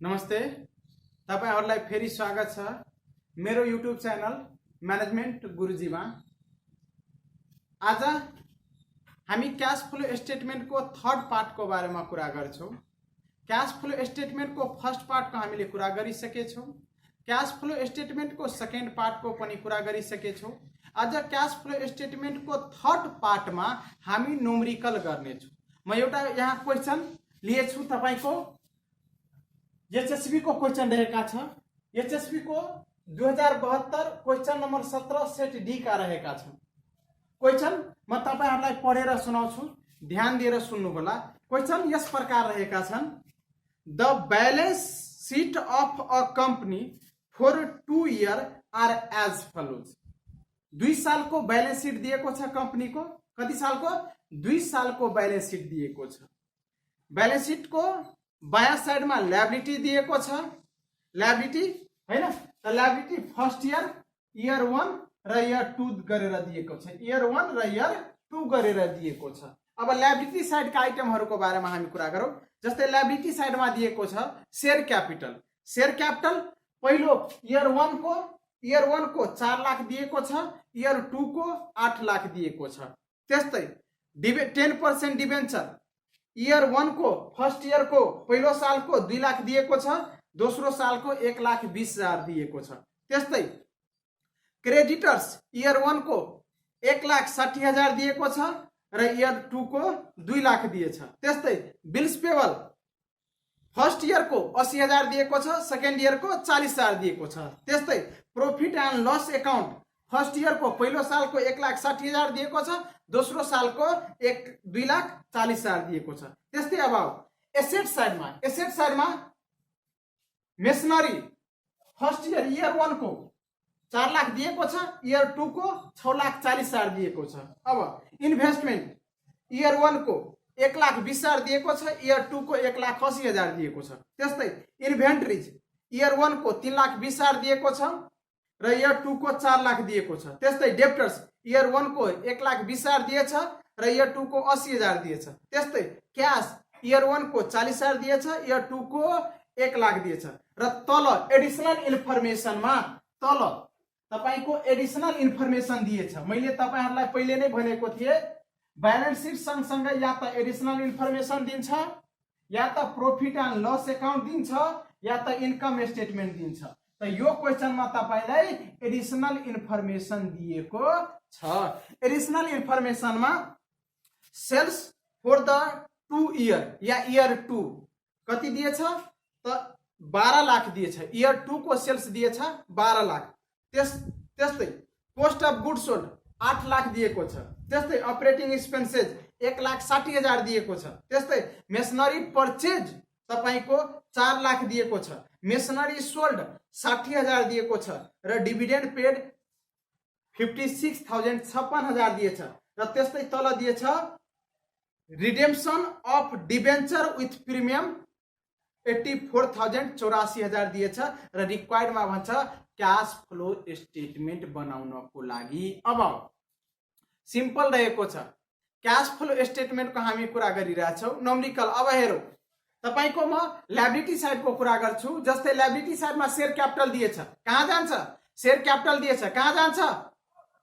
नमस्ते, तपाईहरुलाई फेरि स्वागत छ मेरो युट्युब च्यानल म्यानेजमेन्ट गुरुजीमा। आज हामी क्याश फ्लो स्टेटमेन्टको थर्ड पार्टको बारेमा कुरा गर्छौं। क्याश फ्लो स्टेटमेन्टको फर्स्ट पार्टको हामीले कुरा गरिसकेछौं। क्याश फ्लो स्टेटमेन्टको सेकेन्ड पार्टको पनि कुरा गरिसकेछौं। आज क्याश फ्लो स्टेटमेन्टको थर्ड पार्टमा हामी न्युमेरिकल गर्नेछौं। म एउटा यहाँ क्वेशन लिएछु तपाईको एचएसबी को क्वेश्चन रहेका छ। एचएसबी को 2072 क्वेश्चन नंबर 17 सेट डी का रहेका छ। क्वेश्चन म तपाईहरुलाई पढेर सुनाउँछु, ध्यान दिएर सुन्नु होला। क्वेश्चन यस प्रकार रहेका छन्। The balance sheet of a company for 2 year are as follows. 2 साल को बैलेंस शीट दिएको छ कंपनी को। कति साल को? 2 साल को बैलेंस शीट दिएको छ। बैलेंस शीट को बायाँ साइड में लायबिलिटी दिएको छ। लायबिलिटी हैन त लायबिलिटी फर्स्ट ईयर 1 र ईयर 2 गरेर दिएको छ। ईयर 1 र ईयर 2 गरेर दिएको छ। अब लायबिलिटी साइड का आइटमहरुको बारेमा हामी कुरा गरौं। जस्तै लायबिलिटी साइडमा दिएको छ शेयर क्यापिटल। शेयर क्यापिटल पहिलो ईयर 1 को 4 लाख दिएको छ। ईयर 2 को 8 लाख दिएको छ। त्यस्तै 10% डिबेन्चर ईयर 1 को फर्स्ट ईयर को पहिलो साल को 2 लाख दिएको छ। दोस्रो साल को 1,20,000 दिएको छ। त्यस्तै क्रेडिटर्स ईयर 1 को 1,60,000 दिएको छ र ईयर 2 को 2 लाख दिएछ। त्यस्तै बिल्स पेबल फर्स्ट ईयर को 80,000 दिएको छ, सेकेन्ड ईयर को 40,000 दिएको छ। त्यस्तै profit and loss account first year को पहिलो साल को 1,60,000 दिएको छ, दोस्रो साल को 2,40,000 दिएको छ। त्यस्तै अब एसेट साइडमा मेसनरी फर्स्ट ईयर 1 को 4 लाख दिएको छ, ईयर 2 को 6,40,000 दिएको छ। अब इन्भेस्टमेन्ट ईयर 1 को 1,20,000 दिएको छ, ईयर 2 को 1,80,000 दिएको छ। त्यस्तै इन्भेन्टरीज ईयर 1 को 3,20,000 दिएको छ र ईयर 2 को 4 लाख दिएको छ। त्यस्तै डेप्टर्स ईयर 1 को 1,20,000 दिएछ र ईयर 2 को 80,000 दिएछ। त्यस्तै क्याश ईयर 1 को 40,000 दिएछ, ईयर 2 को 1 लाख दिएछ। र तल एडिशनल इन्फर्मेसनमा तल तपाईको एडिशनल इन्फर्मेसन दिएछ। मैले तपाईहरुलाई पहिले नै भनेको थिए ब्यालेन्स शीट सँगसँगै या त एडिशनल इन्फर्मेसन दिन्छ, या त प्रॉफिट एन्ड लॉस अकाउंट दिन्छ, या त इन्कम स्टेटमेन्ट दिन्छ। त यो क्वेशनमा तपाईलाई एडिशनल इन्फर्मेसन दिएको छ। एडिशनल इन्फर्मेसनमा सेल्स फर द 2 year या ईयर 2 कति दिएछ त 12 लाख दिएछ। ईयर 2 को सेल्स दिएछ 12 लाख। त्यस्तै cost of goods sold 8 lakh दिएको छ। त्यस्तै अपरेटिङ एक्सपेन्सेस 1,60,000 दिएको छ। त्यस्तै मेसनरी परचेज तपाईको 4 लाख दिएको छ। मेसनरी सोल्ड 60,000 दिएको छ र डिभिडेन्ड पेड 56,000 दिएछ। र त्यस्तै तल दिएछ redemption of debenture with premium 84,000 दिएछ र रिक्वायर्डमा भन्छ क्याश फ्लो स्टेटमेन्ट बनाउनको लागि। अब सिम्पल रहेको छ। क्याश फ्लो स्टेटमेन्टको हामी कुरा गरिरहेछौं। न्युमेरिकल अब हेरौं। तपाईको म लायबिलिटी साइड को कुरा गर्छु। जस्तै लायबिलिटी साइडमा शेयर क्यापिटल दिएछ, कहाँ जान्छ? शेयर क्यापिटल दिएछ, कहाँ जान्छ?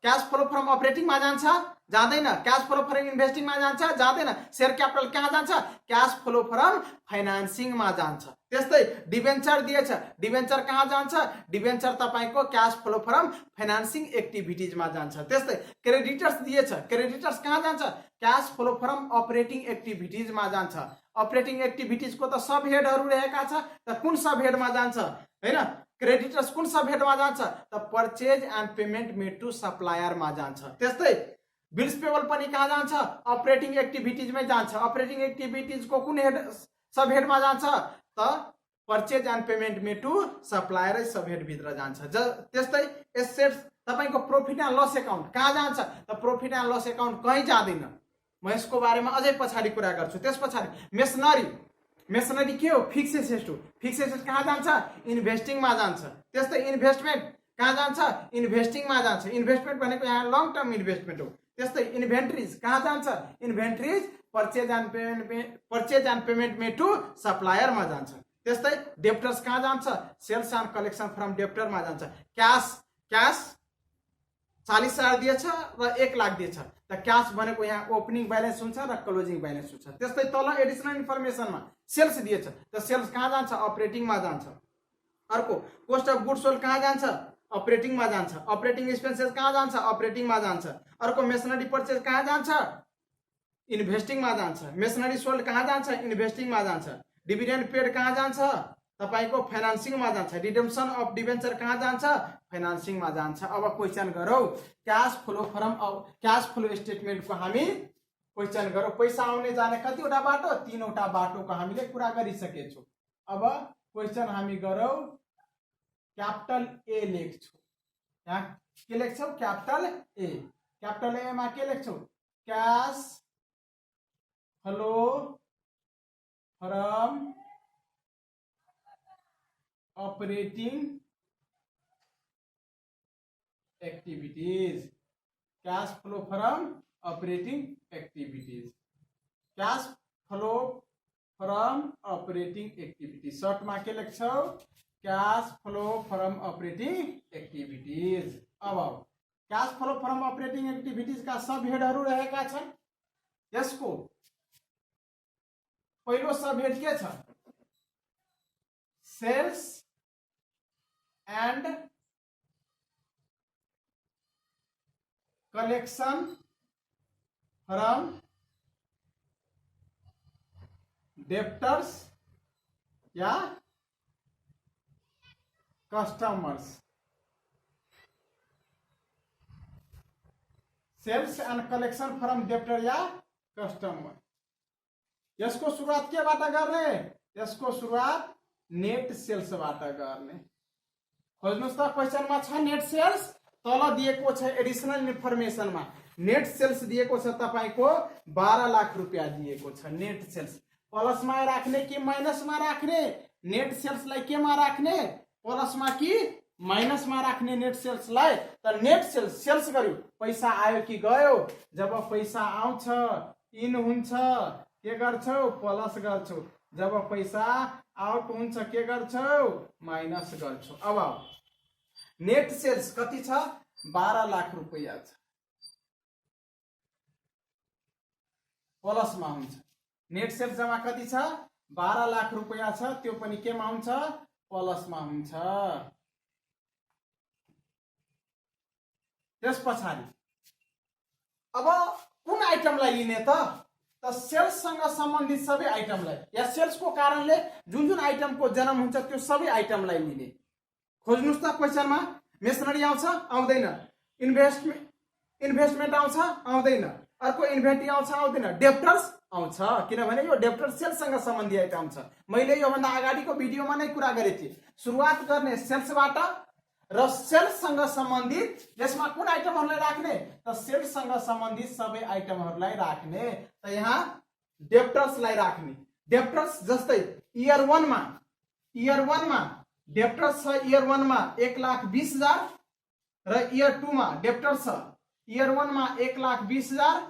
क्याश फ्लो फ्रम अपरेटिङ मा जान्छ? जाँदैन। क्याश फ्लो फ्रम इन्भेस्टिङ मा जान्छ? जाँदैन। शेयर क्यापिटल कहाँ जान्छ? क्याश फ्लो फ्रम फाइनान्सिङ मा जान्छ। त्यस्तै डिबेन्चर दिएछ, डिबेन्चर कहाँ जान्छ? डिबेन्चर तपाईको cash flow from financing activities मा जान्छ। त्यस्तै क्रेडिटर्स दिएछ, क्रेडिटर्स कहाँ जान्छ? Cash flow from operating activities मा जान्छ। अपरेटिङ एक्टिभिटीज को त सब हेडहरु रहेका छ, त कुन सब हेडमा जान्छ? हैन, क्रेडिटर्स कुन सब हेडमा जान्छ? त purchase and payment made to supplier मा जान्छ। त्यस्तै बिल्स पेबल पनि कहाँ जान्छ? अपरेटिङ एक्टिभिटीज मै जान्छ। अपरेटिङ एक्टिभिटीज को कुन हेड सब हेडमा जान्छ? त purchase and payment made to supplier sub head भित्र जान्छ। त्यस्तै एसेट्स तपाईको प्रॉफिट एन्ड लॉस अकाउंट कहाँ जान्छ? त प्रॉफिट एन्ड लॉस अकाउंट कहीँ जाँदैन। म यसको बारेमा अझै पछाडी कुरा गर्छु। त्यसपछि मेसनरी के हो? फिक्स एसेट हो। फिक्स एसेट कहाँ जान्छ? इन्भेस्टिङ मा जान्छ। त्यस्तै इन्भेस्टमेन्ट कहाँ जान्छ? इन्भेस्टिङ मा जान्छ। इन्भेस्टमेन्ट भनेको यहाँ लङ टर्म इन्भेस्टमेन्ट हो। त्यस्तै इन्भेन्टरीज कहाँ जान्छ? Inventories purchase and payment made to supplier मा जान्छ। त्यस्तै डेप्टर्स कहाँ जान्छ sales and collection from debtor मा जान्छ क्याश 40,000 दिएछ र 1 लाख दिएछ त क्याश भनेको यहाँ ओपनिङ ब्यालेन्स हुन्छ र क्लोजिङ ब्यालेन्स हुन्छ त्यस्तै तल एडिसनल इन्फर्मेसनमा सेल्स दिएछ त सेल्स कहाँ जान्छ अपरेटिङ मा जान्छ अर्को कोस्ट अफ गुड्स सोल्ड कहाँ जान्छ अपरेटिङ मा जान्छ अपरेटिङ एक्सपेन्सेस कहाँ जान्छ अपरेटिङ मा जान्छ अर्को मेसनरी परचेज कहाँ जान्छ इन्भेस्टिङ मा जान्छ मेसनरी सोल्ड कहाँ जान्छ इन्भेस्टिङ मा जान्छ डिभिडेन्ड पेड कहाँ जान्छ तपाईको फाइनान्सिङ मा जान्छ रिडेम्पसन अफ डिबेन्चर कहाँ जान्छ फाइनान्सिङ मा जान्छ अब क्वेशन गरौ क्याश फ्लो स्टेटमेन्ट को हामी क्वेशन गरौ पैसा आउने जाने कतिवटा बाटो तीनवटा बाटोको हामीले कुरा गरिसकेछौं अब क्वेशन हामी गरौ क्यापिटल ए लेख्छौ यहाँ के लेख्छौ क्यापिटल ए मा के लेख्छौ cash flow from operating activities cash flow from operating activities cash flow from operating activities short मा के लेख्छौ cash flow from operating activities अब cash flow from operating activities का सब हेडहरु रहेका छन् यसको पहिलो सब हेड के छ sales and collection from debtors या customers sales and collection from debtor या कस्टमर यसको सुरुवात के बाट गर्ने यसको सुरुवात नेट सेल्स बाट गर्ने खोज्नुस् त क्वेशन मा छ नेट सेल्स तल दिएको छ एडिशनल इन्फर्मेसन मा नेट सेल्स दिएको छ तपाईको 12 लाख रुपैयाँ दिएको छ नेट सेल्स प्लस मा राख्ने कि माइनस मा राख्ने नेट सेल्स लाई के मा राख्ने प्लस मा कि माइनस मा राख्ने नेट सेल्स लाई त नेट सेल्स गर्यो पैसा आयो कि गयो जब पैसा आउँछ इन हुन्छ के गर्छौ प्लस गर्छौ जब पैसा आउट हुन्छ के गर्छौ माइनस गर्छौ अब नेट सेल्स कति छ 12 लाख रुपैयाँ छ प्लस मा हुन्छ नेट सेल्स जम्मा कति छ 12 लाख रुपैयाँ छ त्यो पनि के मा हुन्छ प्लस मा हुन्छ त्यसपछि अब कुन आइटमलाई लिने त सेल्स सँग सम्बन्धित सबै आइटमलाई या सेल्स को कारणले जुन जुन आइटम को जन्म हुन्छ त्यो सबै आइटमलाई लिने खोज्नुस् त क्वेशन मा मेसनरी आउँछ आउँदैन इन्भेस्टमेन्ट आउँछ आउँदैन अर्को इन्भेन्टरी आउँछ आउँदैन डेप्टर्स आउँछ किनभने यो डेप्टर सेल्स सँग सम्बन्धित आइटम छ मैले यो भन्दा अगाडिको भिडियोमा नै कुरा गरेँ थिए सुरुवात गर्ने सेल्स बाट र सेल्स सँग सम्बन्धित यसमा कुन आइटमहरुलाई राख्ने त सेल्स सँग सम्बन्धित सबै आइटमहरुलाई राख्ने त यहाँ डेप्टर्स लाई राख्ने डेप्टर्स जस्तै इयर 1 मा डेप्टर्स छ इयर 1 मा 1,20,000 र इयर 2 मा डेप्टर्स छ इयर 1 मा 1,20,000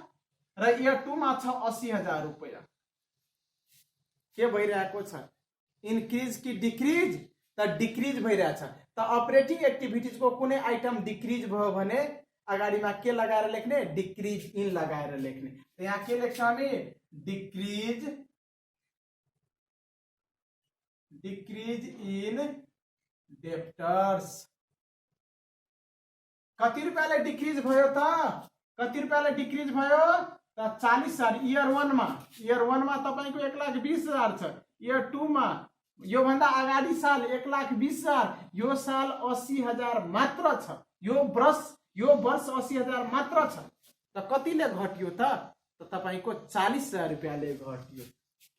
र इयर 2 मा छ 80,000 रुपैयाँ के भइरहेको छ इन्क्रिज कि डिक्रिज त डिक्रिज भइरहेछ त अपरेटिङ एक्टिभिटीज को कुनै आइटम डिक्रिज भयो भने अगाडिमा के लगाएर लेख्ने डिक्रिज इन लगाएर लेख्ने त यहाँ के लेख्छौं हामी डिक्रिज इन डेप्टर्स कति रुपैयाँले डिक्रिज भयो त कति रुपैयाँले डिक्रिज भयो त 40,000 इयर 1 मा तपाईको 1,20,000 छ इयर 2 मा यो भन्दा अगाडि साल 1,20,000 यो साल 80,000 मात्र छ यो वर्ष 80,000 मात्र छ त कतिले घट्यो त तपाईको 40,000 रुपैयाँले घट्यो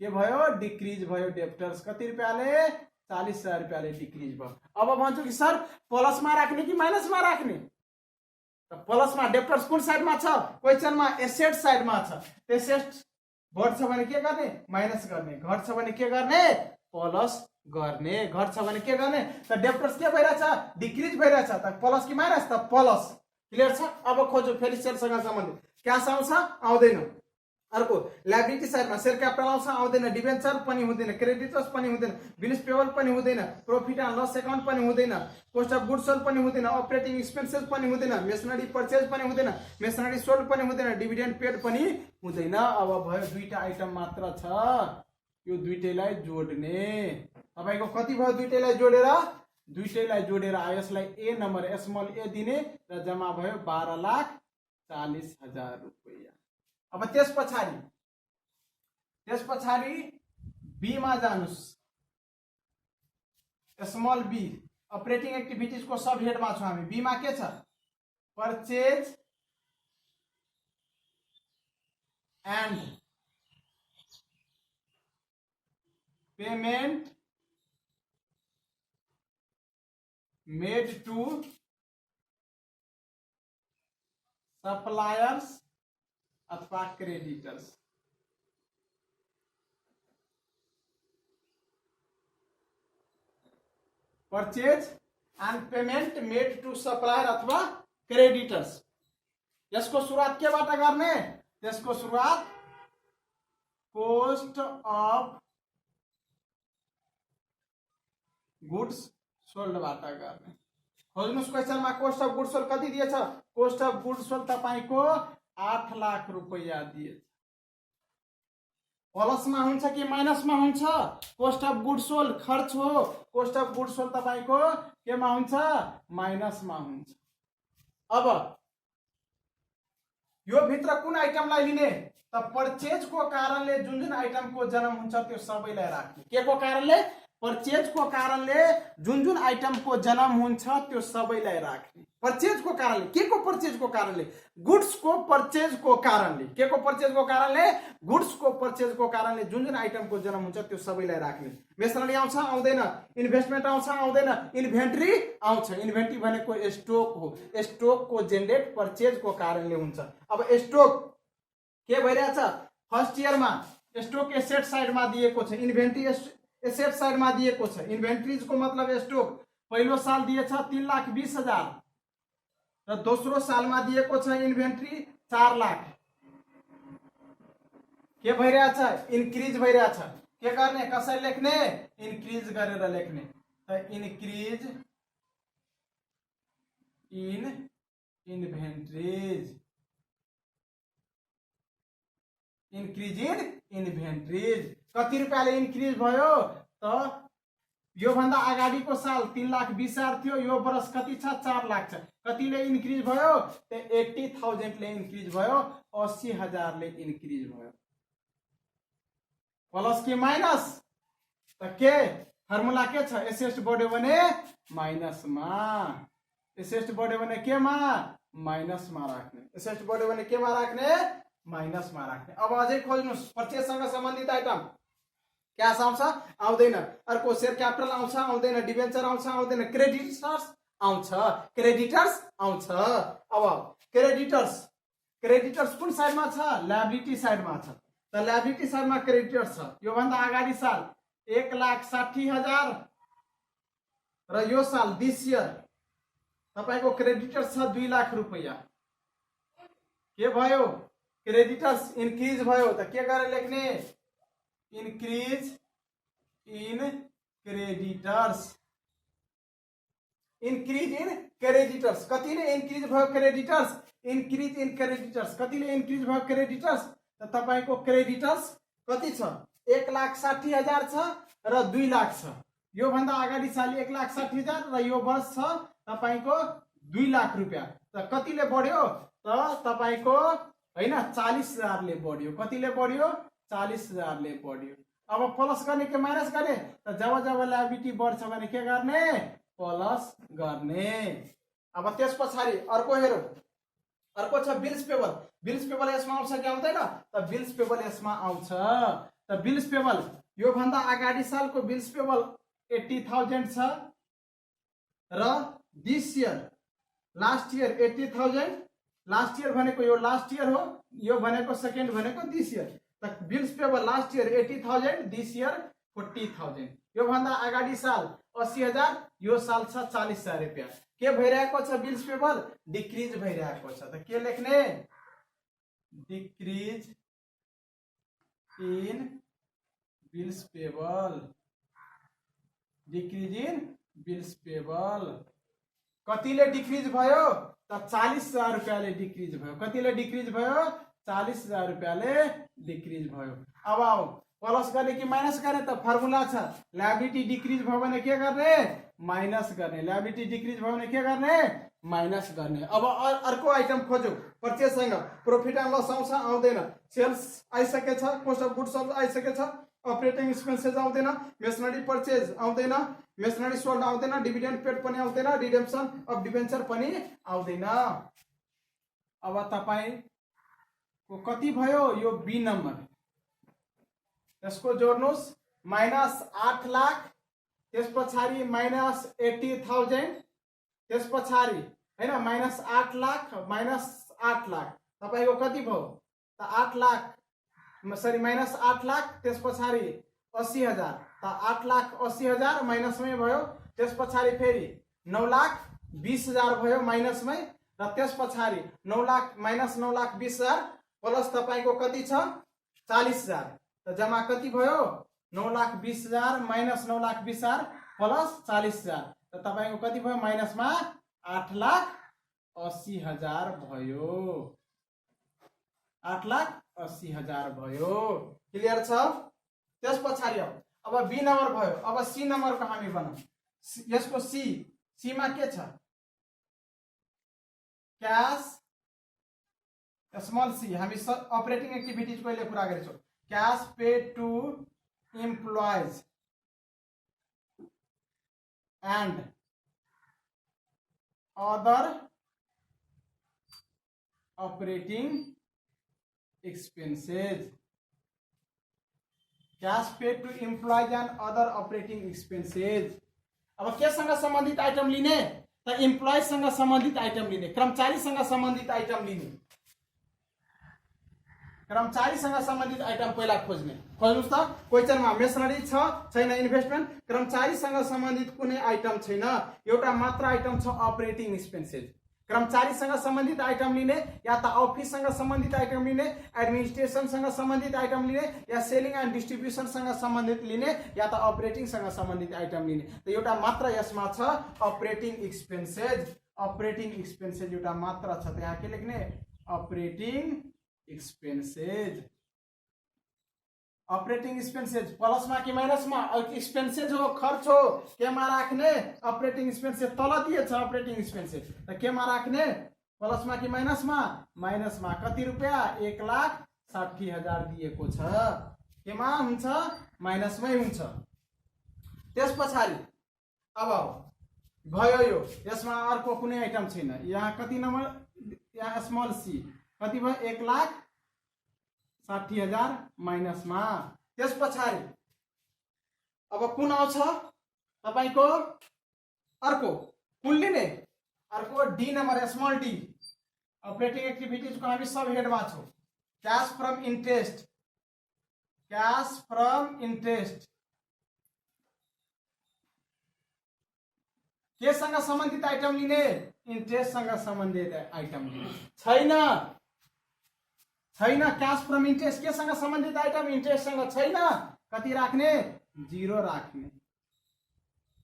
के भयो डिक्रिज भयो डेप्टर्स कति रुपैयाँले 40,000 रुपैयाँले डिक्रिज भयो अब भन्छु कि सर प्लस मा राख्ने कि माइनस मा राख्ने त प्लस मा डेप्टर्स कुन साइड मा छ क्वेशन मा एसेट साइड मा छ एसेट बढ्छ भने के गर्ने माइनस गर्ने घट्छ भने के गर्ने प्लस गर्ने घट्छ भने के गर्ने त डेप्टर्स के भइराछ डिक्रिज भइराछ त प्लस कि माइनस त प्लस क्लियर छ अब खोजौ फेरि सेल्स सँग सम्बन्धित क्याश आउँछ आउँदैन अर्को लायबिलिटी साइडमा शेयर क्यापिटल आउँछ आउँदैन, डिबेन्चर पनि हुँदैन, क्रेडिटर्स पनि हुँदैन, बिल्स पेबल पनि हुँदैन, प्रॉफिट एन्ड लस अकाउन्ट पनि हुँदैन, कस्ट अफ गुड्स सोल्ड पनि हुँदैन, अपरेटिङ एक्सपेन्सेस पनि हुँदैन, मेसनरी परचेज पनि हुँदैन, मेसनरी सोल्ड पनि हुँदैन, डिभिडेन्ड पेड पनि हुँदैन। अब भयो दुईटा आइटम मात्र छ, यो दुईटैलाई जोड्ने। तपाईको कति भयो दुईटैलाई जोडेर? दुईटैलाई जोडेर आयो, यसलाई ए नम्बर स्मल ए दिने र जम्मा भयो 12,40,000 रुपैयाँ। अब त्यस पछाडि बी मा जानुस्, स्मल बी अपरेटिङ एक्टिभिटीज को सब हेड मा छौं हामी। बी मा के छ? Purchase and payment made to suppliers अथवा creditors. Purchase and payment made to supplier अथवा क्रेडिटर्स। यसको सुरुवात केबाट गर्ने? त्यसको सुरुवात कोस्ट अफ गुड्स सोल्डबाट गर्ने। खोज्नुस् क्वेशनमा कोस्ट अफ गुड्स सोल्ड कति दिएछ? कोस्ट अफ गुड्स सोल्ड तपाईको 8 लाख रुपैयाँ दिएछ। प्लसमा हुन्छ कि माइनसमा हुन्छ? कोस्ट अफ गुड्स सोल्ड खर्च हो, कोस्ट अफ गुड्स सोल्ड तपाईको केमा हुन्छ? माइनसमा हुन्छ। अब यो भित्र कुन आइटमलाई लिने? त परचेज को कारणले जुन जुन आइटम को जन्म हुन्छ त्यो सबैलाई राख्ने। के को कारणले? परचेज को कारणले जुन जुन आइटम को जन्म हुन्छ त्यो सबैलाई राख्ने। परचेज को कारणले, के को परचेज को कारणले? गुड्स को परचेज को कारणले। के को परचेज को कारणले? गुड्स को परचेज को कारणले जुन जुन आइटम को जन्म हुन्छ त्यो सबैलाई राख्ने। मेसनरी आउँछ आउँदैन? इन्भेस्टमेन्ट आउँछ आउँदैन? इन्भेन्ट्री आउँछ। इन्भेन्ट्री भनेको स्टोक हो, स्टोक को जेनेरेट परचेज को कारणले हुन्छ। अब स्टोक के भइरहेछ? फर्स्ट इयरमा स्टोक एसेट साइडमा दिएको छ, इन्भेन्ट्री एसेट साइडमा दिएको छ। इन्भेन्ट्रीज को मतलब स्टोक पहिलो साल दिएछ 3,20,000 र दोस्रो सालमा दिएको छ इन्भेन्ट्री 4 लाख। के भइरहेछ? इन्क्रिज भइरहेछ। के गर्ने? कसरी लेख्ने? इन्क्रिज गरेर लेख्ने। त इन्क्रिज इन इन्भेन्ट्रीज, इन्क्रिज इन इन्भेन्ट्रीज। कति रुपैयाँले इन्क्रिज भयो? त यो भन्दा अगाडिको साल 3,20,000 थियो, यो वर्ष कति छ? 4 लाख छ। कतिले इन्क्रिज भयो? त 80,000 ले इन्क्रिज भयो, 80,000 ले इन्क्रिज भयो। प्लस कि माइनस? त के फर्मुला के छ? एसेट बढ्यो भने माइनसमा, एसेट बढ्यो भने केमा? माइनसमा राख्ने। एसेट बढ्यो भने केमा राख्ने? माइनसमा राख्ने। अब अझै खोज्नुस् परचेजसँग सम्बन्धित आइटम। क्याश आउँछ आउँदैन? अर्को शेयर क्यापिटल आउँछ आउँदैन? डिबेन्चर आउँछ आउँदैन? क्रेडिटर्स आउँछ, क्रेडिटर्स आउँछ। अब क्रेडिटर्स, क्रेडिटर्स कुन साइडमा छ? लायबिलिटी साइडमा छ। त लायबिलिटी साइडमा क्रेडिटर्स छ। यो भन्दा अगाडि साल 1,60,000 र यो साल दिस इयर तपाईको क्रेडिटर्स छ 2 लाख रुपैयाँ। के भयो? क्रेडिटर्स इन्क्रिज भयो। त के गरेर लेख्ने? Increase in creditors, increase in creditors. कतिले इन्क्रिज भयो क्रेडिटर्स? Increase in creditors. कतिले इन्क्रिज भयो क्रेडिटर्स? त तपाईको क्रेडिटर्स कति छ? 1,60,000 छ र 2 लाख छ। यो भन्दा अगाडि साल 1,60,000 र यो वर्ष छ तपाईको 2 लाख रुपैयाँ। त कतिले बढ्यो? त तपाईको हैन 40,000 ले बढ्यो। कतिले बढ्यो? 40,000 ले बढ्यो। अब प्लस गर्ने कि माइनस गर्ने? त जब जब लायबिलिटी बढ्छ भने के गर्ने? प्लस गर्ने। अब त्यस पछाडि अर्को हेरौं। अर्को छ बिल्स पेबल। बिल्स पेबल यसमा आउँछ कि आउँदैन? त बिल्स पेबल यसमा आउँछ। त बिल्स पेबल यो भन्दा अगाडि सालको बिल्स पेबल 80,000 छ र this year last year 80,000। Last year भनेको यो लास्ट इयर हो, यो भनेको सेकेन्ड भनेको दिस इयर। त bills payable last year 80,000, this year 40,000। यो भन्दा अगाडि साल 80,000, यो साल छ 40,000 रुपैयाँ। के भइरहेको छ? बिल्स पेबल डिक्रिज भइरहेको छ। त के लेख्ने? Decrease in bills payable, decrease in bills payable. कतिले डिक्रिज भयो त 40,000 रुपैयाँले डिक्रिज भयो। कतिले डिक्रिज भयो 40,000 रुपैयाँले डिक्रिज भयो। अब आऊ प्लस गर्ने कि माइनस गर्ने त फर्मुला छ, लायबिलिटी डिक्रिज भयो भने के गर्ने, माइनस गर्ने। लायबिलिटी डिक्रिज भयो भने के गर्ने, माइनस गर्ने। अब अर्को आइटम खोजौ, परचेजसँग प्रॉफिट एन्ड लस आउँछ आउँदैन, सेल्स आइसकेछ, कस्ट अफ गुड्स सोल्ड आइसकेछ, अपरेटिङ एक्सपेन्सेस आउँदैन, मेसनरी परचेज आउँदैन, मेसनरी सोल्ड आउँदैन, डिभिडेन्ड पेड पनि आउँदैन, रिडेम्पसन अफ डिबेन्चर पनि आउँदैन। अब तपाईको कति भयो, यो बी नम्बर, यसको जोड्नुस्, माइनस 8 लाख, त्यस पछाडि माइनस 80,000, त्यस पछाडि हैन माइनस 8 लाख, माइनस 8 लाख तपाईको कति भयो त 8 लाख, सरी माइनस 8 लाख, त्यस पछाडि 80,000 त 8,80,000 माइनसमै भयो। त्यस पछाडि फेरि 9,20,000 भयो माइनसमै, र त्यस पछाडि 9 लाख माइनस 9,20,000 प्लस तपाईको कति छ 40,000, त जम्मा कति भयो 9,20,000 माइनस 9,20,000 प्लस 40,000, त तपाईको कति भयो माइनसमा 8,80,000 भयो। 8,80,000 भयो। क्लियर छ? त्यस पछाडि अब बी नम्बर भयो। अब सी नम्बरको हामी बनाऊ। यसको सी मा के छ, क्याश स्मल सी, हामी अपरेटिङ एक्टिभिटीज कहिले कुरा गरेछौँ, cash paid to employees and other operating expenses. Cash paid to employees and other operating expenses. अब केसँग सम्बन्धित आइटम लिने त एम्प्लॉइजसँग सम्बन्धित आइटम लिने, कर्मचारीसँग सम्बन्धित आइटम लिने। कर्मचारीसँग सम्बन्धित आइटम पहिला खोज्ने। खोज्नुस् त, क्वेशनमा मेसनरी छ छैन, इन्भेस्टमेन्ट, कर्मचारीसँग सम्बन्धित कुनै आइटम छैन, एउटा मात्र आइटम छ अपरेटिङ एक्सपेन्सेस। कर्मचारीसँग सम्बन्धित आइटम लिने या त अफिससँग सम्बन्धित आइटम लिने, एडमिनिस्ट्रेसनसँग सम्बन्धित आइटम लिने, या सेलिङ एन्ड डिस्ट्रिब्युसनसँग सम्बन्धित लिने, या त अपरेटिङसँग सम्बन्धित आइटम लिने। त एउटा मात्र यसमा छ अपरेटिङ एक्सपेन्सेस। अपरेटिङ एक्सपेन्सेस एउटा मात्र छ, त्यहाँ के लेख्ने, अपरेटिङ एक्सपेन्सेस। अपरेटिङ एक्सपेन्सेस प्लसमा कि माइनसमा, एक्सपेन्सेस हो, खर्च हो, केमा राख्ने, अपरेटिङ एक्सपेन्सेस तल दिएछ अपरेटिङ एक्सपेन्सेस, त केमा राख्ने, प्लसमा कि माइनसमा, माइनसमा। कति रुपैयाँ 1,60,000 दिएको छ, केमा हुन्छ, माइनसमै हुन्छ। त्यस पछाडि अब भयो यो, यसमा अर्को कुनै आइटम छैन। यहाँ कति नम्बर, यहाँ स्मल सी कति भयो 1,60,000 माइनसमा। त्यस पछाडि अब कुन आउँछ तपाईको, अर्को कुन लिने, अर्को D number, small D. Operating activities को हामी सब हेडमा छौं। Cash from interest, cash from interest केसँग सम्बन्धित आइटम लिने, इन्ट्रेस्टसँग सम्बन्धित आइटम लिने। छैन छैन, क्याश फ्रम इन्ट्रेस्ट केसँग सम्बन्धित आइटम, इन्ट्रेस्टसँग छैन, कति राख्ने, 0 राख्ने।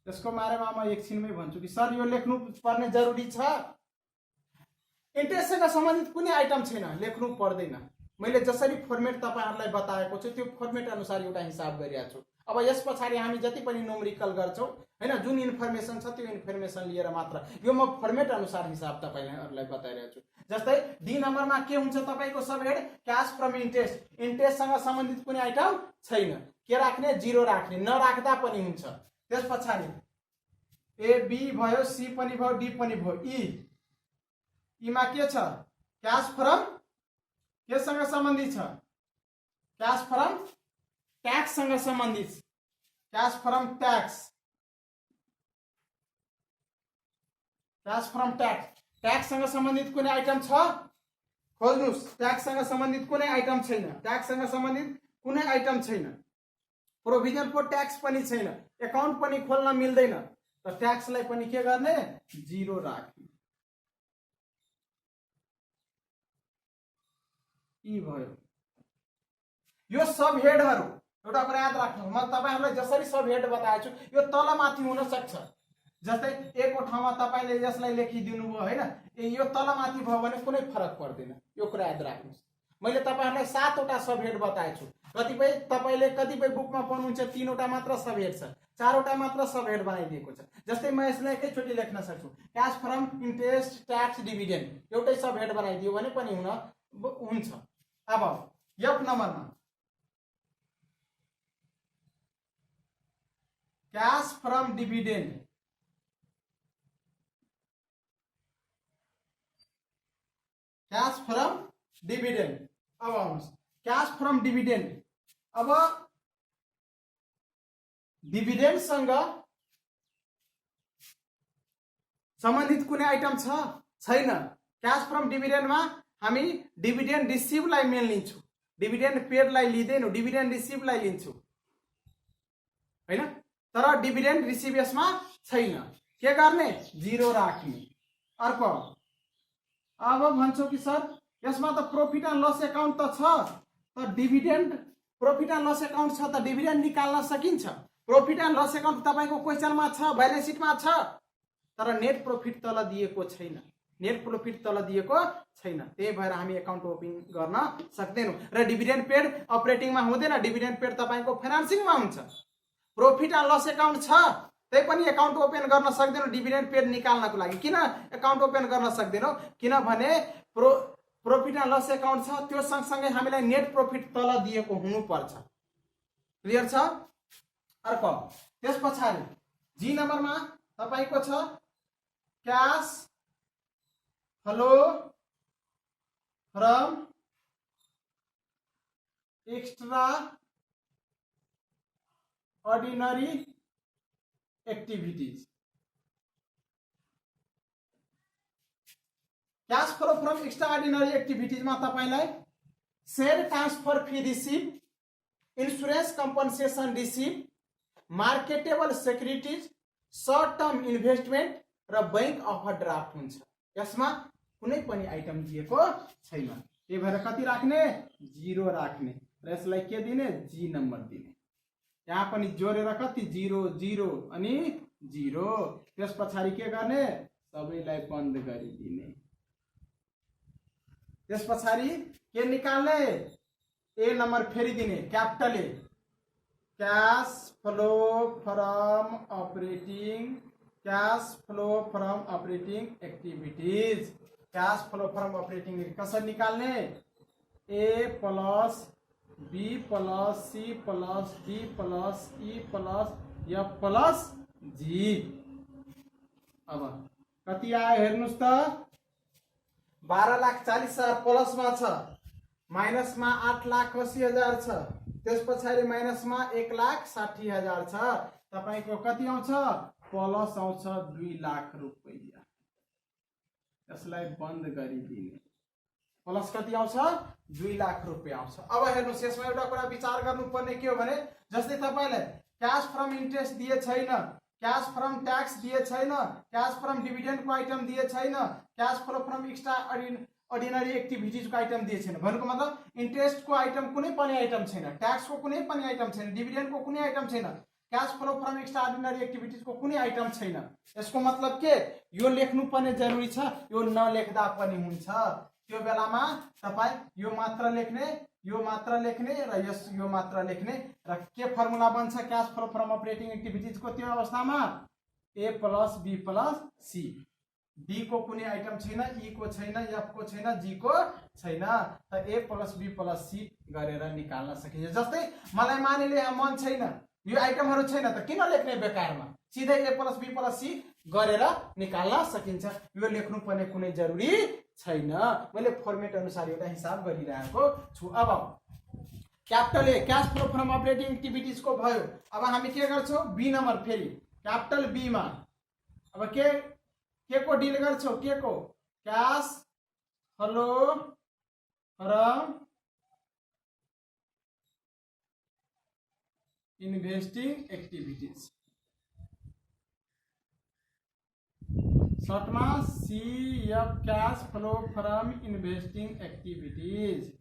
त्यसको बारेमा म एकछिनमै भन्छु कि सर यो लेख्नु पर्ने जरुरी छ। इन्ट्रेस्टसँग सम्बन्धित कुनै आइटम छैन, लेख्नु पर्दैन। मैले जसरी फर्मेट तपाईहरुलाई बताएको छु त्यो फर्मेट अनुसार एउटा हिसाब गरिरहेको छु। अब यस पछाडि हामी जति पनि न्युमेरिकल गर्छौं हैन, जुन इन्फर्मेसन छ त्यो इन्फर्मेसन लिएर मात्र यो म फर्मेट अनुसार हिसाब तपाईहरुलाई बताइरहेको छु। जस्तै डी नम्बरमा के हुन्छ तपाईको सबहेड, क्याश फ्रम इन्ट्रेस्ट, इन्ट्रेस्टसँग सम्बन्धित कुनै आइटम छैन, के राख्ने, 0 राख्ने, नराख्दा पनि हुन्छ। त्यस पछाडि ए बी भयो, सी पनि भयो, डी पनि भयो, ई मा के छ, क्याश फ्रम केसँग सम्बन्धित छ, क्याश फ्रम ट्याक्ससँग सम्बन्धित, cash from tax, cash from tax. ट्याक्ससँग सम्बन्धित कुनै आइटम छ, खोज्नुस्। ट्याक्ससँग सम्बन्धित कुनै आइटम छैन, ट्याक्ससँग सम्बन्धित कुनै आइटम छैन, प्रोभिजन फर ट्याक्स पनि छैन, एकाउन्ट पनि खोल्न मिल्दैन, त ट्याक्सलाई पनि के गर्ने, 0 राख्ने। यी भयो। यो सब हेडहरु एउटा कुरा याद राख्नु, म तपाईहरुलाई जसरी सब हेड बताएछु यो तलमाथि हुन सक्छ। जस्तै एकको ठाउँमा तपाईले यसलाई लेखिदिनु भयो हैन, यो तलमाथि भयो भने कुनै फरक पर्दैन, यो कुरा याद राख्नुस्। मैले तपाईहरुलाई 7 वटा सब हेड बताएछु। कतिपय तपाईले कतिपय बुकमा पढ्नुहुन्छ 3 वटा मात्र सब हेड छ, 4 वटा मात्र सब हेड बनाइदिएको छ। जस्तै म यसलाई एकैचोटी लेख्न सक्छु, cash from interest tax dividend एउटै सब हेड बनाइदियो भने पनि हुन्छ। अब एफ नम्बरमा cash from dividend, cash from dividend. अब आउनुहोस् क्याश फ्रम डिभिडेन्ड। अब डिभिडेन्ड सँग सम्बन्धित कुनै आइटम छैन। क्याश फ्रम डिभिडेन्डमा हामी डिभिडेन्ड रिसिभलाई मेन लिन्छौँ, डिभिडेन्ड पेडलाई लिँदैनौँ, डिभिडेन्ड रिसिभलाई लिन्छौँ हैन। तर डिभिडेन्ड रिसिभ यसमा छैन, के गर्ने? 0 राख्ने। अर्को अब भन्छौ कि सर यसमा त प्रॉफिट एन्ड लस अकाउन्ट त छ, त dividend profit and loss account छ त डिभिडेन्ड निकाल्न सकिन्छ। प्रॉफिट एन्ड लस अकाउन्ट तपाईको क्वेशनमा छ, ब्यालेन्स सिटमा छ, तर नेट प्रॉफिट तल दिएको छैन, नेट प्रॉफिट तल दिएको छैन। त्यही भएर हामी अकाउन्ट ओपन गर्न सक्दैनौं। र डिभिडेन्ड पेड अपरेटिङमा हुँदैन, डिभिडेन्ड पेड तपाईको फाइनान्सिङमा हुन्छ। प्रॉफिट एन्ड लस अकाउन्ट छ, त्यही पनि अकाउन्ट ओपन गर्न सक्दैनौं डिभिडेन्ड पेड निकाल्नको लागि। किन अकाउन्ट ओपन गर्न सक्दैनौं? किनभने प्रॉफिट एन्ड लस अकाउन्ट छ, त्यो सँगसँगै हामीलाई नेट प्रॉफिट तल दिएको हुनुपर्छ। क्लियर छ? अर्को त्यसपछि जी नम्बरमा तपाईको छ cash flow from extra ordinary activities. Cash flow from extra ordinary activities में तपाईलाई share transfer fee receive, insurance compensation receive, marketable securities, short term investment र बैंक ओभरड्राफ्ट हुन्छ। यसमा कुनै पनि आइटम दिएको छैन, त्यही भएर कति राख्ने? 0 राख्ने र यसलाई के दिने? जी नम्बर दिने। यहाँ पनि जोडेर कति? 0 0 अनि 0। त्यसपछि के गर्ने? सबैलाई बन्द गरिदिने। त्यसपछि के निकाल्ने? ए नम्बर फेरि दिने, capital A, cash flow from operating, cash flow from operating activities. Cash flow from operating कसरी निकाल्ने? A plus B plus C plus D plus E plus F plus G. अब कति आयो हेर्नुस् त? 12,40,000 प्लस में छ, माइनस में 8,80,000 छ, त्यसपछि माइनस में 1,60,000 छ। तपाईको कति आउँछ? प्लस आउँछ 2 लाख रुपैयाँ। यसलाई बन्द गरिदिने। प्लस कति आउँछ? 2 लाख रुपैयाँ आउँछ। अब हेर्नुस् यसमा एउटा कुरा विचार गर्नुपर्ने के हो भने जस्तै तपाईलाई क्याश फ्रम इन्ट्रेस्ट दिए छैन, क्याश फ्रम ट्याक्स दिए छैन, क्याश फ्रम डिभिडेन्ड को आइटम दिए छैन, cash flow from extra ordinary activities को आइटम दिए छैन। भन्नुको मतलब इन्ट्रेस्ट को आइटम कुनै पनि आइटम छैन, ट्याक्स को कुनै पनि आइटम छैन, डिभिडेन्ड को कुनै आइटम छैन, cash flow from extra ordinary activities को कुनै आइटम छैन। यसको मतलब के? यो लेख्नु पर्ने जरुरी छ, यो नलेख्दा पनि हुन्छ। त्यो बेलामा तपाई यो मात्र लेख्ने, यो मात्र लेख्ने र यो मात्र लेख्ने र के फर्मुला बन्छ cash flow from operating activities को? त्यो अवस्थामा A plus B plus C. D को कुनै आइटम छैन, ई को छैन, एफ को छैन, जी को छैन, त ए प्लस बी प्लस सी गरेर निकाल्न सकिन्छ। जस्तै मलाई मानिले यहाँ मन छैन, यो आइटमहरु छैन त किन लेख्ने बेकारमा? सिधै ए प्लस बी प्लस सी गरेर निकाल्न सकिन्छ। यो लेख्नु पर्ने कुनै जरुरी छैन। मैले फर्मेट अनुसार एउटा हिसाब गरिरहेको छु। अब capital A cash flow from operating activities को भयो। अब हामी के गर्छौं? बी नम्बर फेरि क्यापिटल बी मा अब के को डील गर्छौं? के को? Cash flow from investing activities, short में CF cash flow from investing activities.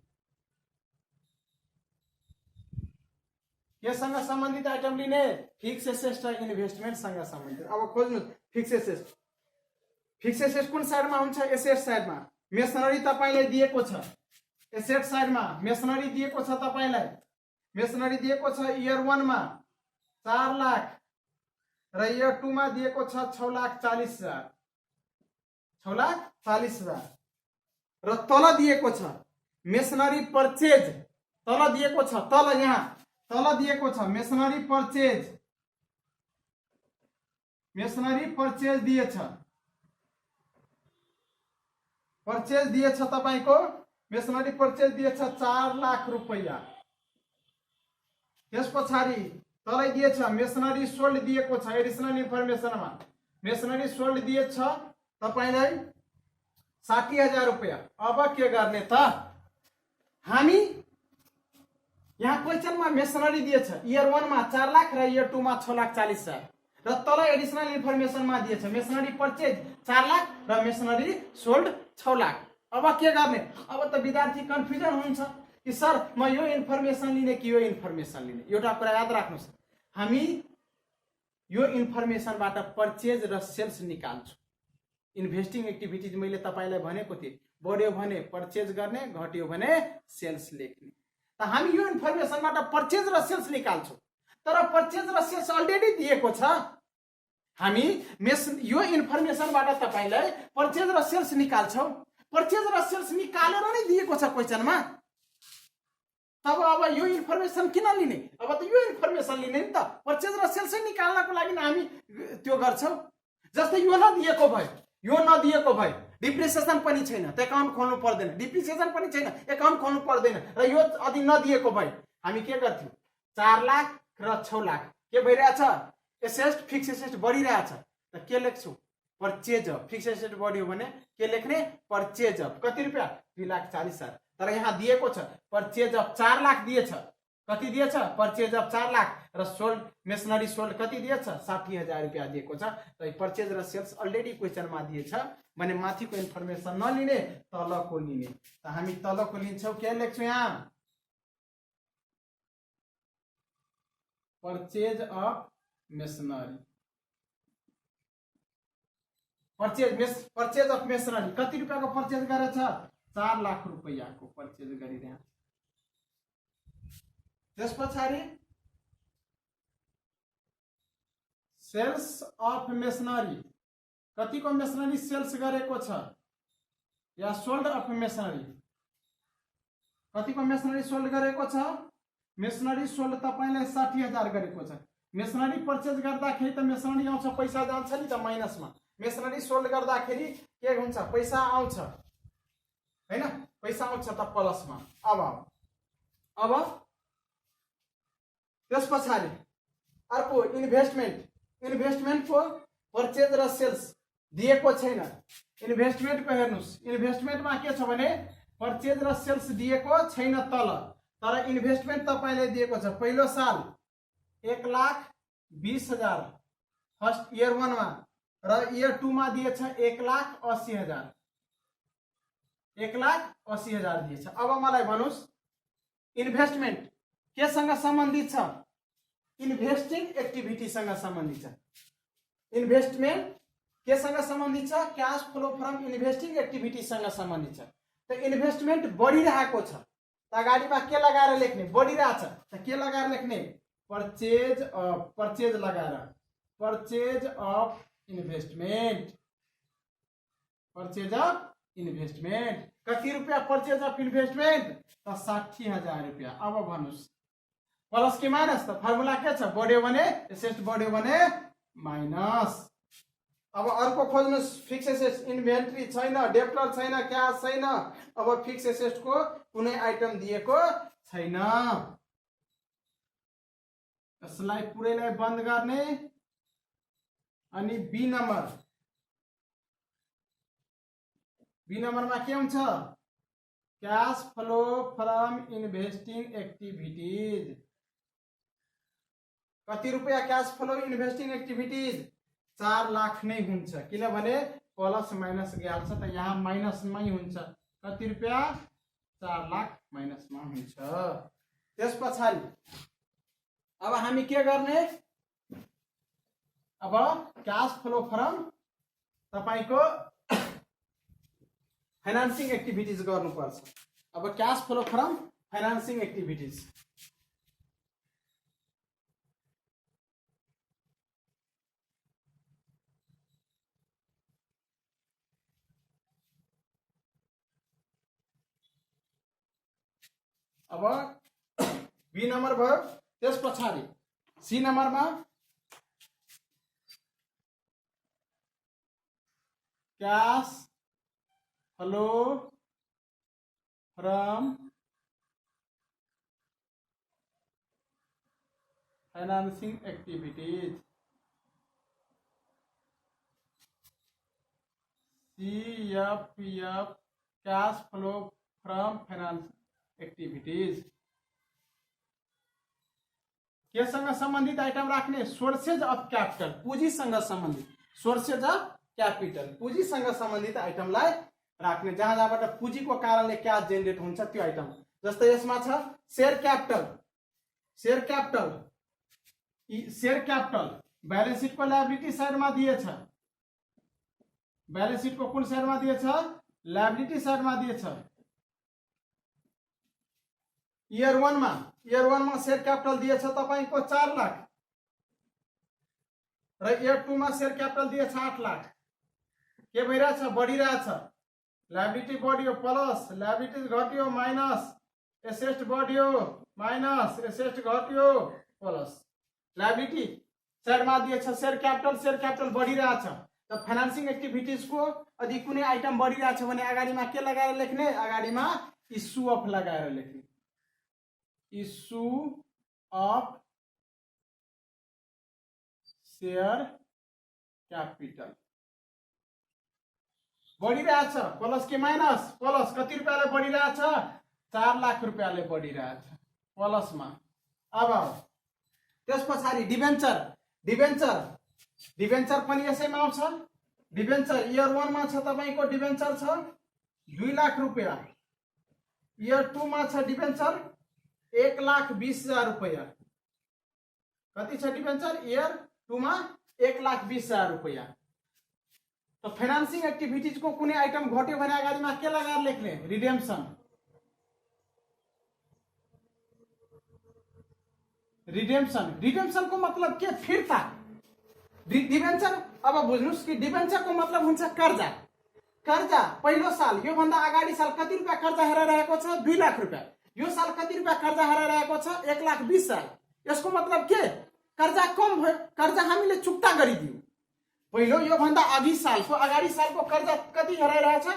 केसँग सम्बन्धित आइटम लिने फिक्स एसेट र इन्भेस्टमेन्ट सँग सम्बन्धित। अब खोज्नु फिक्स एसेट। फिक्स एसेट कुन साइडमा हुन्छ? एसेट साइडमा। मेसनरी तपाईलाई दिएको छ एसेट साइडमा। मेसनरी दिएको छ तपाईलाई। मेसनरी दिएको छ इयर 1 मा 4 लाख र इयर 2 मा दिएको छ 6,40,000। 6,40,000 र तल दिएको छ मेसनरी परचेज। तल दिएको छ, तल यहाँ तल दिएको छ मेसनरी परचेज। मेसनरी परचेज दिएछ। परचेज दिएछ तपाईको। मेसनरी परचेज दिएछ 4 लाख रुपैयाँ। त्यस पछाडि तलै दिएछ मेसनरी सोल्ड दिएको छ एडिशनल इन्फर्मेसनमा। मेसनरी सोल्ड दिएछ तपाईलाई 60,000 रुपैयाँ। अब के गर्ने त? हामी यहाँ क्वेशनमा मेसनरी दिएछ इयर 1 मा 4 लाख र इयर 2 मा 6,40,000 र तल एडिशनल इन्फर्मेसनमा दिएछ मेसनरी परचेज 4 लाख र मेसनरी सोल्ड 6 लाख। अब के गर्ने? अब त विद्यार्थी कन्फ्युजन हुन्छ कि सर म यो इन्फर्मेसन लिने कि यो इन्फर्मेसन लिने। एउटा कुरा याद राख्नुस्, हामी यो इन्फर्मेसनबाट परचेज र सेल्स निकाल्छु। इन्भेस्टिङ एक्टिभिटीज मैले तपाईलाई भनेको थिएँ, बढ्यो भने परचेज गर्ने, घट्यो भने सेल्स लेख्ने। त हामी यो इन्फर्मेसनबाट परचेज र सेल्स निकाल्छौँ। तर परचेज र सेल्स अलरेडी दिएको छ। हामी यो इन्फर्मेसनबाट तपाईलाई परचेज र सेल्स निकाल्छौँ। परचेज र सेल्स निकालेर नै दिएको छ क्वेशनमा। तब अब यो इन्फर्मेसन किन लिने? अब त यो इन्फर्मेसन लिने नि त। परचेज र सेल्स निकाल्नको लागि हामी त्यो गर्छौँ। जस्तै यो नदिएको भयो, यो नदिएको भयो, डिप्रिसिएसन पनि छैन त एकाउन्ट खोल्नु पर्दैन। डिप्रिसिएसन पनि छैन, एकाउन्ट खोल्नु पर्दैन र यो अझै नदिएको भयो, हामी के गर्थ्यौँ? 4 लाख र 6 लाख के भइरहेछ? एसेट फिक्स एसेट बढिरहेछ। त के लेख्छौँ? Purchase of. फिक्स एसेट बढ्यो भने के लेख्ने? Purchase of. कति रुपैयाँ? 2,40,000। तर यहाँ दिएको छ परचेज अफ 4 लाख दिएछ। कति दिएछ? परचेज अफ 4 लाख र सोल्ड मेसनरी सोल्ड कति दिएछ? 60,000 रुपैयाँ दिएको छ। त परचेज र सेल्स अलरेडी क्वेशनमा दिएछ भने माथिको इन्फर्मेसन नलिने, तलको लिने। त हामी तलको लिन्छौँ। के लेख्छौँ यहाँ? Purchase of masonry. Purchase of masonry कति रुपैयाँको परचेज गरेछ? 4 लाख रुपैयाँको परचेज गरिरहेछ। त्यस पछाडि सेल्स अफ मेसनरी कतिको मेसनरी सेल्स गरेको छ? या सोल्ड अफ मेसनरी कतिको मेसनरी सोल्ड गरेको छ? मेसनरी सोल्ड तपाईलाई 60,000 गरेको छ। मेसनरी परचेज गर्दाखेरि त मेसनरी आउँछ, पैसा जान्छ नि त माइनसमा। मेसनरी सोल्ड गर्दाखेरि के हुन्छ? पैसा आउँछ हैन? पैसा आउँछ त प्लसमा। अब त्यस पछाडि अर्को इन्भेस्टमेन्ट। इन्भेस्टमेन्टको परचेज र सेल्स दिएको छैन। इन्भेस्टमेन्टको हेर्नुस्, इन्भेस्टमेन्टमा के छ भने परचेज र सेल्स दिएको छैन तल। तर इन्भेस्टमेन्ट तपाईले दिएको छ पहिलो साल 1,20,000 फर्स्ट इयर 1 मा र इयर 2 मा दिएछ 1,80,000। 1,80,000 दिएछ। अब मलाई भन्नुस् इन्भेस्टमेन्ट केसँग सम्बन्धित छ? इन्भेस्टिङ एक्टिभिटीसँग सम्बन्धित छ। इन्भेस्टमेन्ट केसँग सम्बन्धित छ? क्याश फ्लो फ्रम इन्भेस्टिङ एक्टिभिटीसँग सम्बन्धित छ। त इन्भेस्टमेन्ट बढिरहेको छ। त अगाडिमा के लगाएर लेख्ने? बढिरहेछ। त के लगाएर लेख्ने? Purchase of. परचेज लगाएर purchase of investment. Purchase of investment कति रुपैयाँ परचेज अफ इन्भेस्टमेन्ट? त 60,000 रुपैयाँ। अब भन्नुस् प्लस कि माइनस? त फर्मुला के छ? बढ्यो भने एसेट बढ्यो भने माइनस। अब अर्को खोज्नुस् फिक्स एसेट। इन्भेन्ट्री छैन, डेप्टर छैन, क्याश छैन। अब फिक्स एसेटको कुनै आइटम दिएको छैन। यसलाई पुरैलाई बन्द गर्ने अनि बी नम्बर। बी नम्बरमा के हुन्छ? Cash flow from investing activities. कति रुपैयाँ cash flow investing activities? 4 lakh नै हुन्छ, किनभने प्लस माइनस गएको छ त यहाँ माइनसमै हुन्छ। कति रुपैयाँ? 4 लाख माइनसमा हुन्छ। त्यस पछाडि हामी के गर्ने अब क्याश फ्लो फ्रम तपाईको फाइनान्सिङ एक्टिभिटीज गर्नुपर्छ। अब cash flow from financing activities अब बी नंबर भयो। त्यस पछाडि सी नंबरमा cash flow from financing activities CFPF cash flow from finance activities के संग संबंधित आइटम राख्ने सोर्सेज अफ कैपिटल पूंजी संग संबंधित सोर्सेज अफ कैपिटल पूंजी संग संबंधित आइटमलाई राख्ने जहाँ जहाँबाट पुँजीको कारणले क्याश जेनेरेट हुन्छ त्यो आइटम। जस्तै यसमा छ शेयर क्यापिटल बैलेंस शीट को लायबिलिटी साइड में दिएछ। बैलेंस शीट को कुन साइड में दिएछ लायबिलिटी साइड में दिएछ। ईयर 1 में शेयर कैपिटल दिएछ तपाईको 4 लाख र ईयर 2 में शेयर कैपिटल दिएछ 8 लाख। के भइरहेछ बढिरहेछ लायबिलिटी बढ्यो प्लस लायबिलिटीज घट्यो माइनस एसेट बढ्यो माइनस एसेट घट्यो प्लस लायबिलिटी साइड में दिएछ शेयर कैपिटल बढिरहेछ। त फाइनान्सिङ एक्टिभिटीज को यदि कुनै आइटम बढिरहेछ भने अगाडिमा के लगाएर लेख्ने अगाडिमा इश्यू अफ लगाएर लेख्ने इश्यू अफ शेयर कैपिटल बढिरहेछ प्लस के माइनस प्लस कति रुपैयाँले बढिरहेछ 4 लाख रुपैयाँले बढिरहेछ प्लसमा। अब त्यस पछाडि डिबेन्चर पनि यसैमा आउँछ। डिबेन्चर ईयर 1 मा छ तपाईको डिबेन्चर छ 2 लाख रुपैयाँ। ईयर 2 मा छ डिबेन्चर 1,20,000 रुपैयाँ। कति छ डिबेन्चर ईयर 2 मा 1,20,000 रुपैयाँ। तो फाइनान्सिङ एक्टिभिटीज को कुनै आइटम घट्यो भने अगाडिमा के लगाएर लेख्ने रिडेम्पसन को मतलब के फिर्ता। डिबेन्चर अब बुझ्नुस् कि डिबेन्चर को मतलब हुन्छ कर्जा। पहिलो साल यो भन्दा अगाडि साल कति रुपैयाँ कर्जा हेराइरहेको छ 2 लाख रुपैयाँ। यो साल कति रुपैयाँ कर्जा हेराइरहेको छ 1,20,000। यसको मतलब के कर्जा कम भयो कर्जा हामीले चुक्ता गरिदियौ। पहिलो यो भन्दा अगाडि सालको कर्जा कति हेराइरहेछ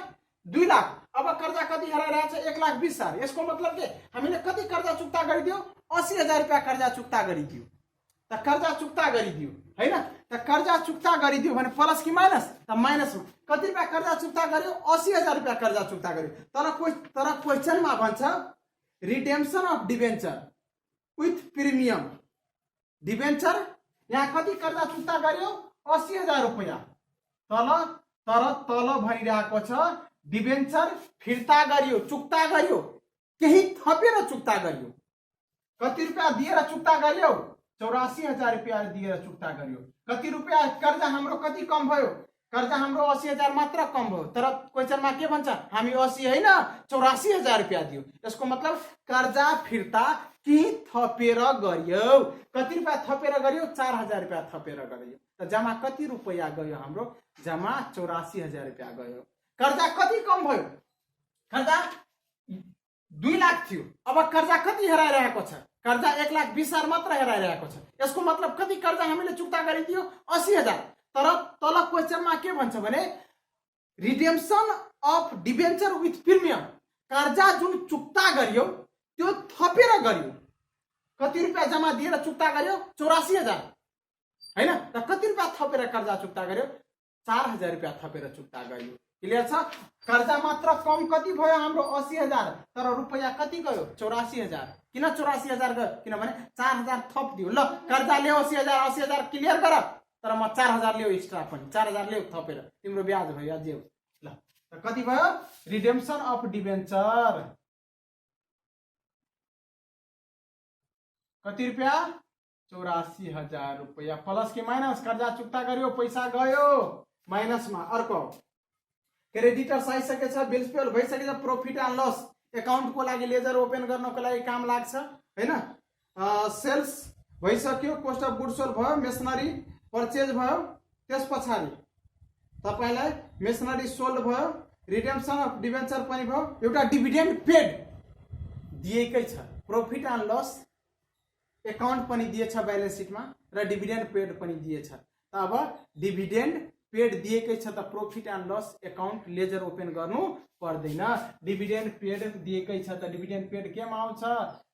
2 लाख। अब कर्जा कति हेराइरहेछ 1,20,000। यसको मतलब के हामीले कति कर्जा चुक्ता गरिदियो 80,000 रुपैयाँ कर्जा चुक्ता गरिदियो। त कर्जा चुक्ता गरिदियो हैन त कर्जा चुक्ता गरिदियो भने प्लस कि माइनस त माइनस कति रुपैयाँ कर्जा चुक्ता गर्यो 80,000 रुपैयाँ कर्जा चुक्ता गर्यो। तर क्वेशनमा भन्छ redemption of debenture with premium. Debenture यहाँ कति कर्जा चुक्ता गर्यो 80,000 रुपैयाँ। तल भनिरहेको छ डिबेन्चर फिर्ता गरियो चुक्ता गरियो केही थपेर चुक्ता गरियो। कति रुपैयाँ दिएर चुक्ता गरियो 84,000 रुपैयाँ दिएर चुक्ता गरियो। कति रुपैयाँ कर्जा हाम्रो कति कम भयो कर्जा हाम्रो 80,000 मात्र कम भयो। तर क्वेशनमा के भन्छ हामी 80 हैन 84,000 रुपैयाँ दियो। यसको मतलब कर्जा फिर्ता कि थपेर गरियो। कति रुपैयाँ थपेर गरियो 4,000 रुपैयाँ थपेर गरियो। त जम्मा कति रुपैयाँ गयो हाम्रो जम्मा 84,000 रुपैयाँ गयो। कर्जा कति कम भयो कर्जा 2 लाख थियो। अब कर्जा कति हेराइरहेको छ कर्जा 1,20,000 मात्र हेराइरहेको छ। यसको मतलब कति कर्जा हामीले चुक्ता गरिदियो 80,000। तर तल क्वेशनमा के भन्छ भने redemption of debenture with premium कर्जा जुन चुक्ता गरियो त्यो थपेर गरियो। कति रुपैयाँ जम्मा दिएर चुक्ता गरियो 84,000 हैन त कति रुपैयाँ थपेर कर्जा चुक्ता गर्यो 4,000 रुपैयाँ थपेर चुक्ता गरियो। क्लियर छ। कर्जा मात्र कम कति भयो हाम्रो 80,000 तर रुपैयाँ कति गयो 84,000। किन 84,000 गयो किनभने 4,000 थप दियो। ल कर्जा ल्याऊ 80,000 क्लियर गर तर म 4,000 ल्याऊ एक्स्ट्रा पनि 4,000 ल्याऊ थपेर तिम्रो ब्याज भयो अझै। ल त कति भयो रिडेम्पसन अफ डिबेन्चर कति रुपैयाँ 84,000 रुपया प्लस कि माइनस कर्जा चुक्ता गर्यो पैसा गयो माइनस में अर्को क्रेडिटर्स आइसकेछ बिल्स पेबल भइसकेछ प्रॉफिट एन्ड लस अकाउंट को लागि लेजर ओपन गर्नको लागि काम लाग्छ हैन सेल्स भइसक्यो कस्ट अफ गुड्स सोल्ड भयो मेसनरी परचेज भयो त्यसपछि तपाईलाई मेसनरी सोल्ड भयो रिडेम्पसन अफ डिबेन्चर पनि भयो एउटा डिभिडेन्ड पेड दिएकै छ प्रॉफिट एन्ड लस अकाउंट पनि दिएछ ब्यालेन्स शीटमा र डिभिडेन्ड पेड पनि दिएछ त अब डिभिडेन्ड पेड दिएकै छ त profit and loss account ledger open गर्नु पर्दैन डिभिडेन्ड पेड दिएकै छ त डिभिडेन्ड पेड केमा आउँछ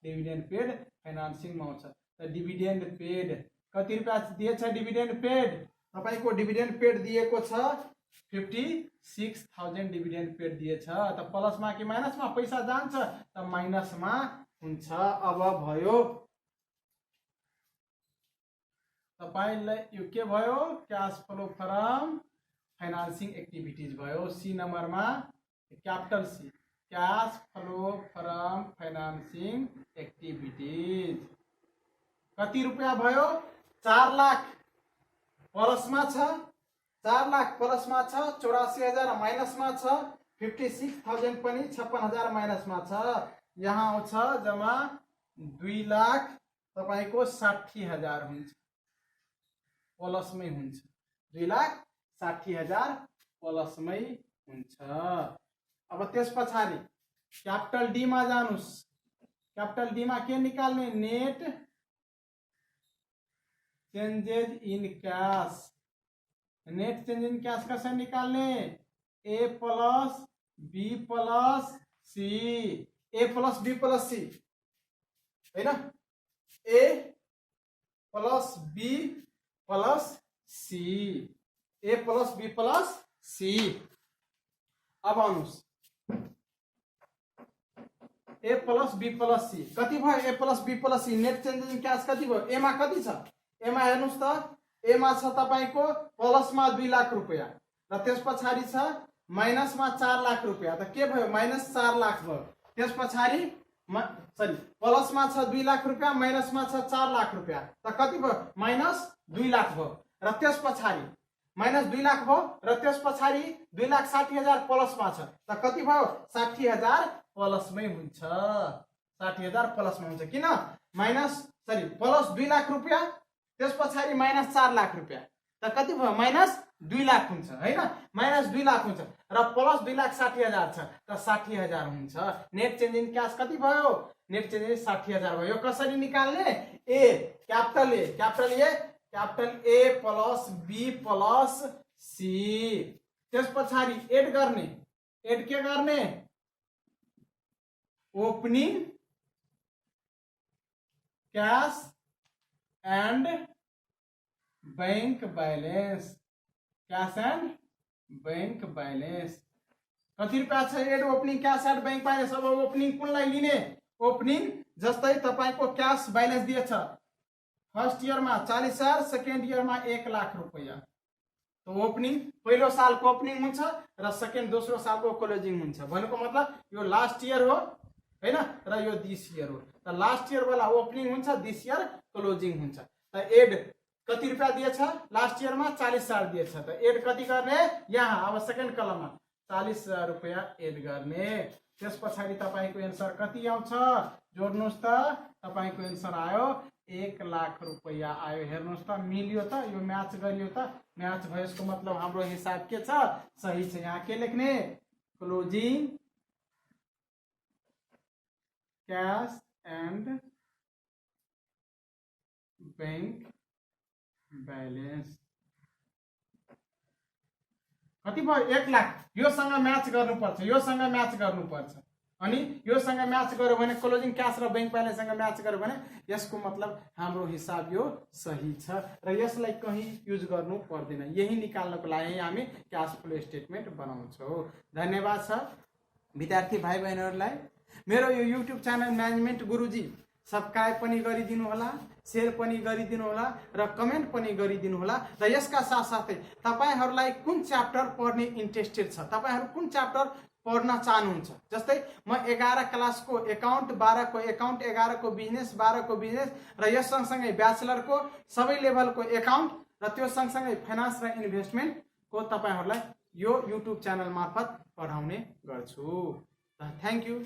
डिभिडेन्ड पेड फाइनान्सिङ मा आउँछ त डिभिडेन्ड पेड कति रुपैयाँ दिएछ डिभिडेन्ड पेड तपाईको डिभिडेन्ड पेड दिएको छ 56,000 डिभिडेन्ड पेड दिएछ त प्लस मा कि माइनस मा पैसा जान्छ त माइनस मा हुन्छ अब भयो तपाईलाई यो के भयो cash flow from financing activities भयो सी नंबर मा capital C cash flow from financing activities कति रुपैयाँ भयो 4 लाख प्लस मा छ 4 लाख प्लस मा छ 84,000 माइनस मा छ 56,000 पनि 56,000 माइनस मा छ यहाँ आउँछ जम्मा 2 लाख तपाईको 60,000 हुन्छ प्लस में हुन्छ 2,60,000 प्लस में हुन्छ अब त्यसपछि कैपिटल डी मा जानुस् कैपिटल डी मा के निकाल्ने net changes in cash net change in cash कसरी निकाल्ने A plus B plus C A plus B plus C हैन A plus B plus C A plus B plus C अब आउनुस् A plus B plus C कति भयो A plus B plus C net change in cash कति भयो ए मा कति छ ए मा हेर्नुस् त ए मा छ तपाईको प्लस मा 2 लाख रुपैयाँ र त्यसपछि छ माइनस मा 4 लाख रुपैयाँ त के भयो माइनस 4 लाख भयो त्यसपछि सरी प्लस मा छ 2 लाख रुपैयाँ माइनस मा छ 4 लाख रुपैयाँ त कति भयो माइनस 2 लाख भयो र त्यसपछि माइनस 2 लाख भयो र त्यसपछि 2,60,000 प्लस मा छ त कति भयो 60,000 प्लस मै हुन्छ 60,000 प्लस मा हुन्छ किन माइनस सरी प्लस 2 लाख रुपैयाँ त्यसपछि माइनस 4 लाख रुपैयाँ त कति भयो माइनस 2 लाख हुन्छ हैन माइनस 2 लाख हुन्छ र प्लस 2,60,000 छ त 60,000 हुन्छ नेट चेन्ज इन क्याश कति भयो नेट चेन्ज इन 60,000 भयो कसरी निकाल्ने A capital A plus B plus C त्यसपछि एड गर्ने एड के गर्ने opening cash and bank balance cash and bank balance कति रुपैयाँ छ add opening cash and bank balance अब ओपनिंग कुनलाई लिने ओपनिंग जस्तै तपाईको कैश बैलेंस दिएछ फर्स्ट ईयर में 40,000 सेकेंड ईयर में 1 लाख रुपैयाँ तो ओपनिंग पहिलो साल को ओपनिंग हुन्छ र सेकेंड दोस्रो साल को क्लोजिंग हुन्छ भनेको मतलब यो लास्ट ईयर हो हैन र यो दिस ईयर हो त लास्ट ईयर वाला ओपनिंग हुन्छ दिस ईयर क्लोजिंग हुन्छ त एड कति रुपैयाँ दिएछ लास्ट ईयर में 40,000 दिएछ त एड कति गर्ने यहाँ अब सेकेंड कलममा 40,000 रुपैयाँ एड गर्ने त्यसपछि तपाईको आन्सर कति आउँछ जोड्नुस् त तपाईको आन्सर आयो 1 लाख रुपैयाँ आयो हेर्नुस् त मिल्यो त यो म्याच गरियो त म्याच भएसको मतलब हाम्रो हिसाब के छ सही छ यहाँ के लेख्ने closing cash and bank balance कति भयो 1 लाख योसँग म्याच गर्नुपर्छ योसँग म्याच गर्नुपर्छ अनि योसँग म्याच गर्यो भने क्लोजिंग क्याश र बैंक बैलेंस सँग म्याच गर्यो भने यसको मतलब हाम्रो हिसाब यो सही छ र यसलाई कहीं युज गर्नु पर्दैन यही निकाल्नको लागि हामी क्याश फ्लो स्टेटमेन्ट बनाउँछौं धन्यवाद छ विद्यार्थी भाइ बहिनीहरुलाई मेरो यो युट्युब च्यानल म्यानेजमेन्ट गुरुजी सब्स्क्राइब पनि गरिदिनु होला शेयर पनि गरिदिनु होला र कमेन्ट पनि गरिदिनु होला र यसका साथसाथै तपाईहरुलाई कुन च्याप्टर पढ्ने इन्ट्रेस्टेड छ तपाईहरु कुन च्याप्टर पढ्न चाहनुहुन्छ, जस्तै म 11 क्लासको एकाउन्ट, 12 को एकाउन्ट, 11 को बिजनेस, 12 को बिजनेस र यस सँगसँगै ब्याचलरको सबै लेभलको एकाउन्ट र त्यो सँगसँगै फाइनान्स र इन्भेस्टमेन्टको तपाईहरुलाई यो युट्युब च्यानल मार्फत पढाउने गर्छु। Thank you.